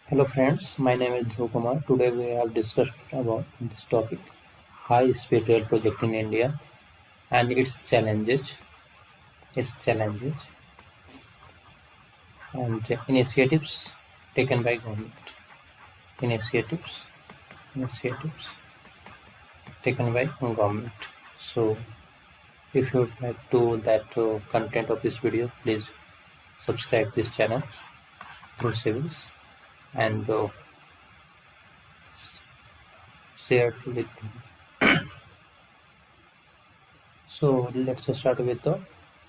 Hello friends, my name is Dhruv Kumar. Today we have discussed about this topic, high speed rail project in India and its challenges and initiatives taken by government. Initiatives, initiatives taken by government. So if you would like to that content of this video, please subscribe this channel through civils and share with. So let's start with the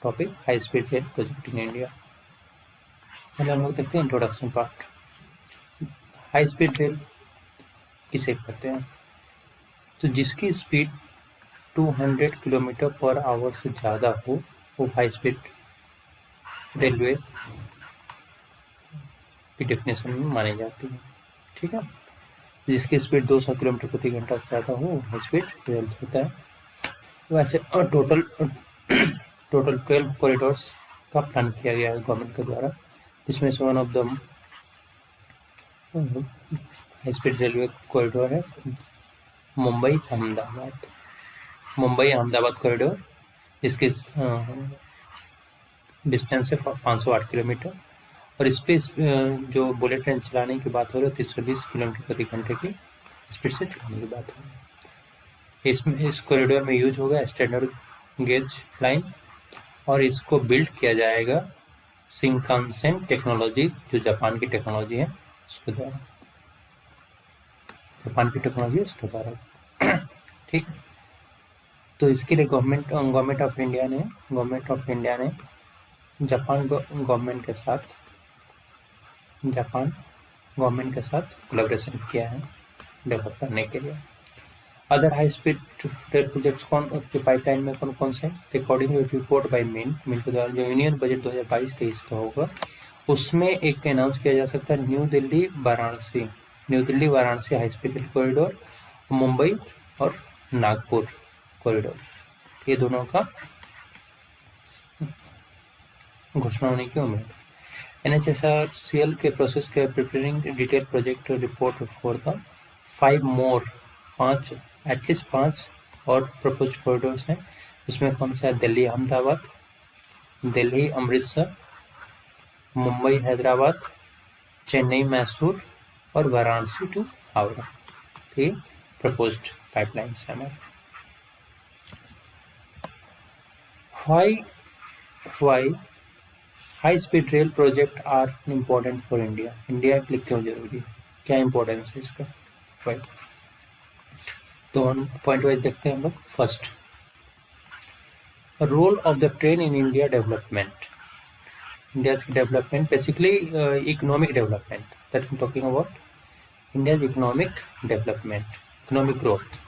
topic high speed rail project in India. पहले हम लोग देखते हैं introduction part. High speed rail किसे कहते हैं? तो जिसकी स्पीड 200 किलोमीटर पर आवर से ज़्यादा हो वो हाई स्पीड रेलवे की डेफिनेशन में मानी जाती है। ठीक है, जिसकी स्पीड 200 किलोमीटर प्रति घंटा से ज़्यादा हो वो हाई स्पीड रेल होता है। वैसे टोटल 12 कॉरिडोर्स का प्लान किया गया है गवर्नमेंट के द्वारा, जिसमें से one of the high speed railway corridor है मुंबई अहमदाबाद कॉरिडोर, जिसकी डिस्टेंस है 508 किलोमीटर और इस पे जो बुलेट ट्रेन चलाने की बात हो रही है 320 किलोमीटर प्रति घंटे की स्पीड से चलाने की बात हो रही है। इसमें इस कॉरिडोर में यूज होगा स्टैंडर्ड गेज लाइन और इसको बिल्ड किया जाएगा शिंकानसेन टेक्नोलॉजी, जो जापान की टेक्नोलॉजी है उसके द्वारा, ठीक। तो इसके लिए गवर्नमेंट ऑफ इंडिया ने जापान गवर्नमेंट के साथ कोलैबोरेशन किया है डेवलप करने के लिए। Other high speed rail projects के पाइपलाइन में कौन से हैं? According to report by Mint के द्वारा जो यूनियन बजट 2022-23 का होगा उसमें एक अनाउंस किया जा सकता है new Delhi Varanasi high speed rail corridor, Mumbai और नागपुर कॉरिडोर, ये दोनों का घोषणा होने की उम्मीद। NHSRCL के प्रोसेस के preparing detail project report for the 5 और प्रपोज कॉरिडोर्स हैं, इसमें कौन सा है? दिल्ली अहमदाबाद, दिल्ली अमृतसर, मुंबई हैदराबाद, चेन्नई मैसूर और वाराणसी टू हावड़ा, ये प्रपोज्ड पाइपलाइंस है हमारे। Why high speed rail project are important for India? India के लिए क्यों जरूरी है, क्या इम्पोर्टेंस है इसका? वाई? तो पॉइंट वाइज देखते हैं हम लोग। First, role of the train in India development basically economic development, that I am talking about India's economic growth.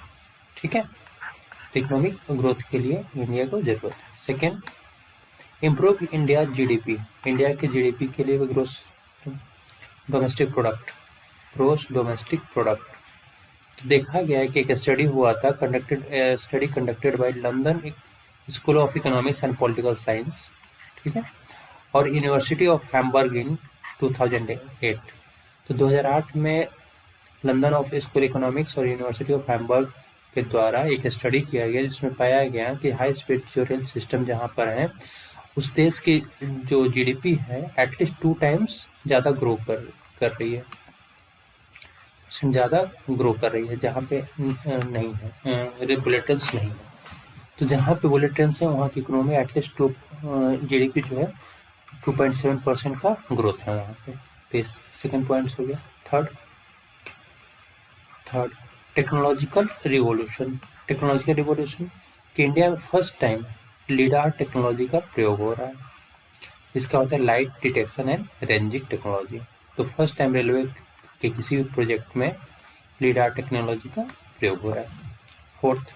ठीक है, तो इकोनॉमिक ग्रोथ के लिए इंडिया को जरूरत है। Second, improve India GDP, India के GDP के लिए ग्रोस डोमेस्टिक प्रोडक्ट। तो देखा गया है कि एक स्टडी हुआ था conducted by London school of economics and political science, ठीक है, और यूनिवर्सिटी ऑफ हैम्बर्ग इन 2008। तो 2008 में लंदन ऑफ स्कूल इकोनॉमिक्स और यूनिवर्सिटी ऑफ हैम्बर्ग के द्वारा एक स्टडी किया गया जिसमें पाया गया कि हाई स्पीड जो रेल सिस्टम जहाँ पर है उस देश की जो GDP है एटलीस्ट 2 टाइम्स ज़्यादा ग्रो कर रही है, जहाँ पे नहीं है बुलेट ट्रेन नहीं है। तो जहाँ पे बुलेट ट्रेन है वहाँ की इकोनॉमी एटलीस्ट GDP जो है 2.7% का ग्रोथ है वहाँ पे। सेकेंड पॉइंट हो गया। थर्ड, टेक्नोलॉजिकल रिवॉल्यूशन कि इंडिया में फर्स्ट टाइम लीडार टेक्नोलॉजी का प्रयोग हो रहा है, जिसका होता है light detection and ranging technology. तो फर्स्ट टाइम रेलवे के किसी भी प्रोजेक्ट में लीडार टेक्नोलॉजी का प्रयोग हो रहा है। Fourth,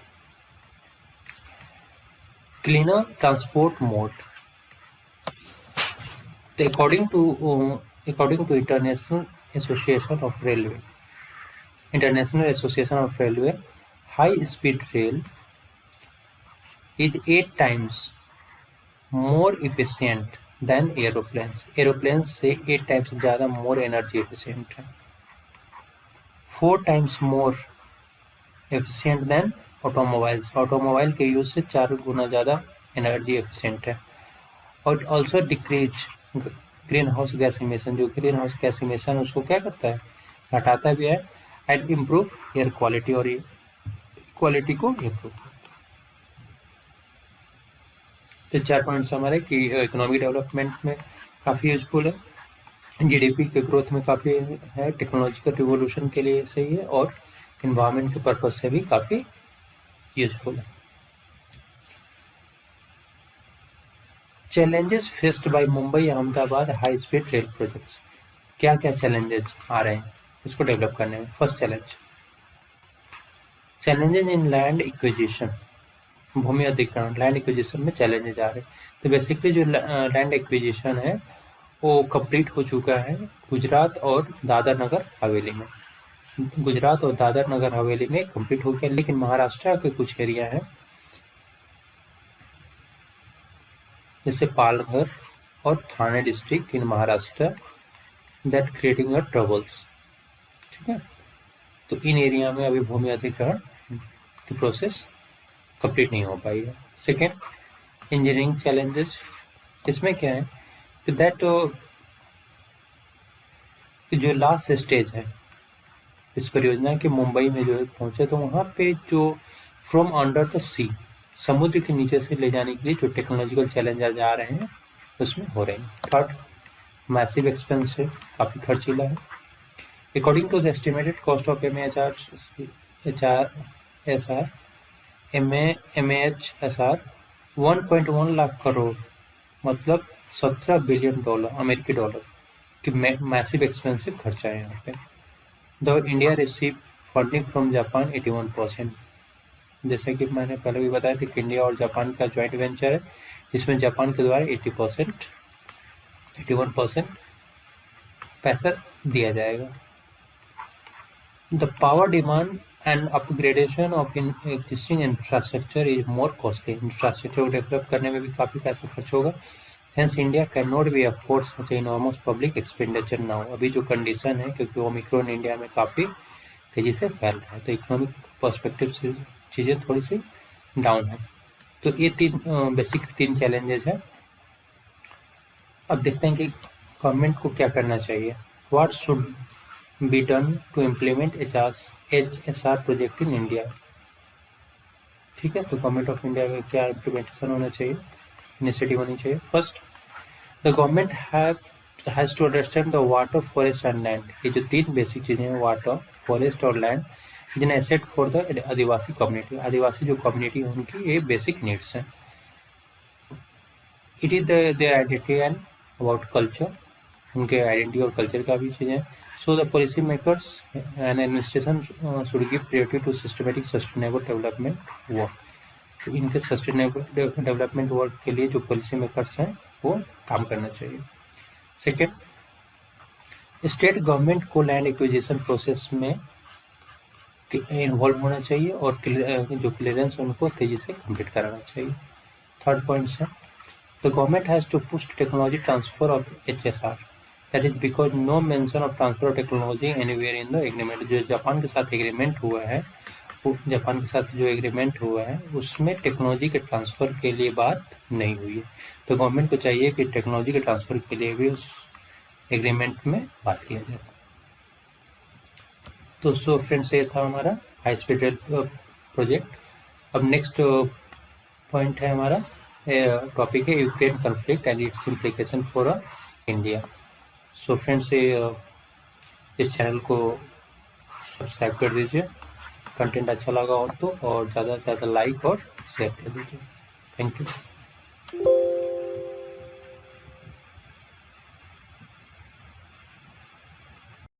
cleaner transport mode. According to international association of railway, high speed rail is 8 times more efficient than aeroplane से 8 टाइम्स ज़्यादा मोर एनर्जी एफिशिएंट है। 4 times more efficient than automobiles. Automobile के यूज से 4 गुना ज़्यादा एनर्जी एफिशिएंट है. और also decrease green house gas emission. जो green house gas emission उसको क्या करता है, घटाता भी है. एंड इम्प्रूव एयर क्वालिटी, और क्वालिटी को इम्प्रूव. तो 4 पॉइंट्स हमारे कि इकोनॉमिक डेवलपमेंट में काफ़ी यूजफुल है, जीडीपी के ग्रोथ में काफ़ी है, टेक्नोलॉजिकल रिवोल्यूशन के लिए सही है, और इन्वायरमेंट के पर्पज से भी काफ़ी यूजफुल है. Challenges faced by Mumbai Ahmedabad high speed rail projects. क्या क्या चैलेंजेस आ रहे हैं इसको डेवलप करने में. First challenges in land acquisition. भूमि अधिग्रहण, लैंड एक्विजिशन में चैलेंजेस आ रहे हैं. तो बेसिकली जो लैंड एक्विजिशन है वो कंप्लीट हो चुका है गुजरात और दादर नगर हवेली में. गुजरात और दादर नगर हवेली में कंप्लीट हो गया, लेकिन महाराष्ट्र के कुछ एरिया हैं जैसे पालघर और Thane district in Maharashtra that creating a troubles. ठीक है, तो इन एरिया में अभी भूमि अधिग्रहण की प्रोसेस कंप्लीट नहीं हो पाई है. Second, engineering challenges. इसमें क्या है कि दैट जो लास्ट स्टेज है इस परियोजना के मुंबई में जो है पहुंचे, तो वहाँ पे जो फ्रॉम अंडर द सी, समुद्र के नीचे से ले जाने के लिए जो टेक्नोलॉजिकल चैलेंजेस आ रहे हैं उसमें हो रहे हैं. थर्ड, मैसिव एक्सपेंस है, काफ़ी खर्चीला है. According to the estimated cost of MAHSR 1.1 lakh crore, मतलब $17 बिलियन अमेरिकी डॉलर की मैसिव एक्सपेंसिव खर्चा है यहाँ पे. The India receive funding from Japan 81%. जैसे कि मैंने पहले भी बताया था कि इंडिया और जापान का ज्वाइंट वेंचर है, इसमें जापान के द्वारा 81% पैसा दिया जाएगा. The power demand and upgradation of existing infrastructure is more costly. Infrastructure को डेवलप करने में भी काफ़ी पैसा खर्च होगा. Hence India can not be afford such enormous public expenditure now. अभी जो कंडीशन है, क्योंकि ओमिक्रॉन इंडिया में काफ़ी तेज़ी से फैल रहा है, तो इकोनॉमिक पर्सपेक्टिव से चीज़ें थोड़ी सी डाउन है. तो ये बेसिक 3 चैलेंजेस है. अब देखते हैं कि गवर्नमेंट को क्या करना चाहिए. What should be done to implement HSR project in India. ठीक है, तो गवर्नमेंट ऑफ इंडिया का क्या इम्प्लीमेंटेशन होना चाहिए, इनिशिएटिव होनी चाहिए. First, the government has to understand the water, forest and land. ये जो 3 बेसिक चीज़ें हैं, वाटर, फॉरेस्ट और land, is an asset for the Adivasi community. Adivasi जो कम्युनिटी है उनकी ये बेसिक नीड्स हैं. It is their identity and about culture, उनके आइडेंटिटी और कल्चर का भी चीज़ें. So the policy makers and administration should give priority to systematic sustainable development work. तो इनके सस्टेनेबल डेवलपमेंट वर्क के लिए जो पॉलिसी मेकर्स हैं वो काम करना चाहिए. सेकेंड, स्टेट गवर्नमेंट को लैंड एक्विजिशन प्रोसेस में इन्वॉल्व होना चाहिए और जो क्लियरेंस है उनको तेज़ी से कंप्लीट कराना चाहिए. थर्ड पॉइंट है, the government has to push technology transfer of HSR. That is because no mention of transfer of technology anywhere in the agreement. जो जापान के साथ एग्रीमेंट हुआ है, जापान के साथ जो एग्रीमेंट हुआ है उसमें टेक्नोलॉजी के ट्रांसफ़र के लिए बात नहीं हुई है. तो गवर्नमेंट को चाहिए कि टेक्नोलॉजी के ट्रांसफ़र के लिए भी उस एग्रीमेंट में बात किया जाए. तो सो फ्रेंड्स, ये था हमारा हाई स्पीड रेल प्रोजेक्ट. अब नेक्स्ट पॉइंट है हमारा, टॉपिक है Ukraine conflict and it's implication for India. So friends, इस चैनल को सब्सक्राइब कर दीजिए, कंटेंट अच्छा लगा हो तो, और ज़्यादा से ज़्यादा लाइक और शेयर कर दीजिए. Thank you.